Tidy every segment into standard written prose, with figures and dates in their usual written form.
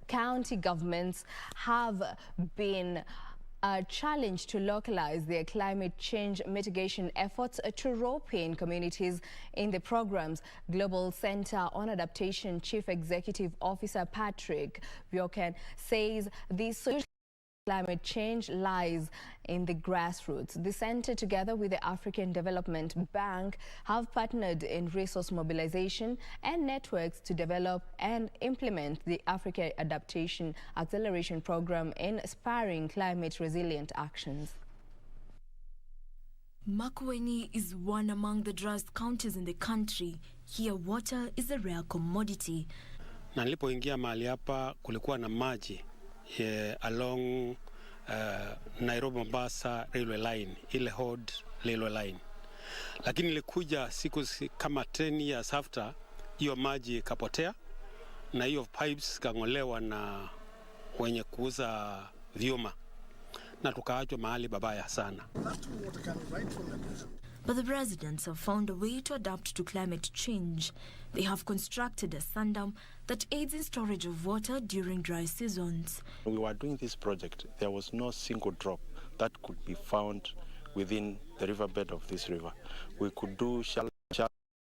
county governments have been challenged to localize their climate change mitigation efforts to rope in communities in the program's Global Center on Adaptation Chief Executive Officer Patrick Verkooijen says the solution to climate change lies in the grassroots. The center, together with the African Development Bank, have partnered in resource mobilization and networks to develop and implement the Africa Adaptation Acceleration Program in spurring climate resilient actions. Verkooijen is one among the driest counties in the country. Here, water is a rare commodity. Na nilipoingia mahali hapa kulikuwa na maji along Nairobi Mombasa railway line, ile Hod railway line. Lakini nilikuja siku kama 10 years after, hiyo maji kapotea na hiyo pipes kangolewa na wenye kuuza vyuma na tukaachwa mahali babaya sana. But the residents have found a way to adapt to climate change. They have constructed a sand-dam that aids in storage of water during dry seasons. When we were doing this project, there was no single drop that could be found within the riverbed of this river. We could do shallow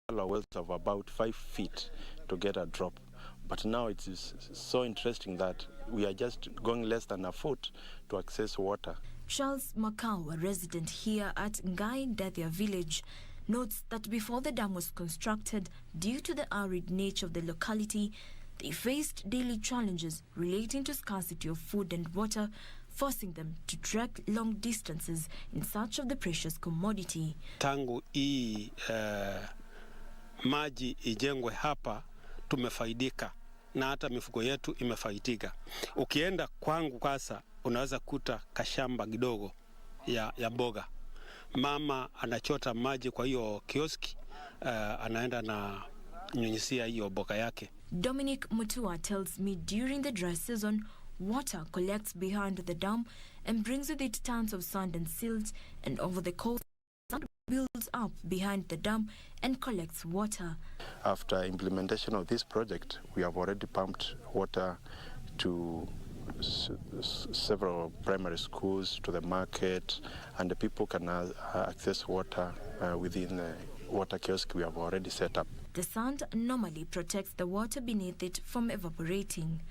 wells of about 5 feet to get a drop. But now it is so interesting that we are just going less than a foot to access water. Charles Macau, a resident here at Ngai Dathia village, notes that before the dam was constructed, due to the arid nature of the locality, they faced daily challenges relating to scarcity of food and water, forcing them to trek long distances in search of the precious commodity. Tangu hii maji ijengwe hapa tumefaidika na hata mifugo yetu imefaidika. Ukienda kwangu kasa unaweza kuta kashamba kidogo ya mboga. Mama anachota maji kwa hiyo kioski, anaenda na nyunyisia hiyo mboga yake. Dominic Mutua tells me during the dry season, water collects behind the dam and brings with it tons of sand and silt, and over the coast, sand builds up behind the dam and collects water. After implementation of this project, we have already pumped water to several primary schools, to the market, and the people can access water within the water kiosk we have already set up. The sand normally protects the water beneath it from evaporating.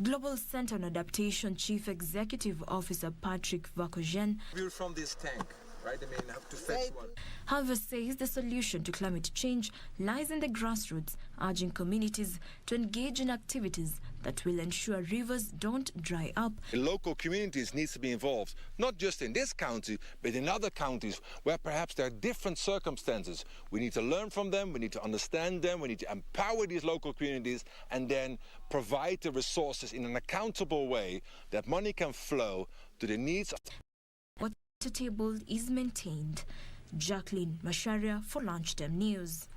Global Center on Adaptation Chief Executive Officer Patrick Verkooijen from this tank, right? I mean, have to fetch one. However, says the solution to climate change lies in the grassroots, urging communities to engage in activities that will ensure rivers don't dry up. The local communities need to be involved, not just in this county, but in other counties where perhaps there are different circumstances. We need to learn from them, we need to understand them, we need to empower these local communities and then provide the resources in an accountable way that money can flow to the needs. Water table is maintained. Jacqueline Masharia for Lunchtime News.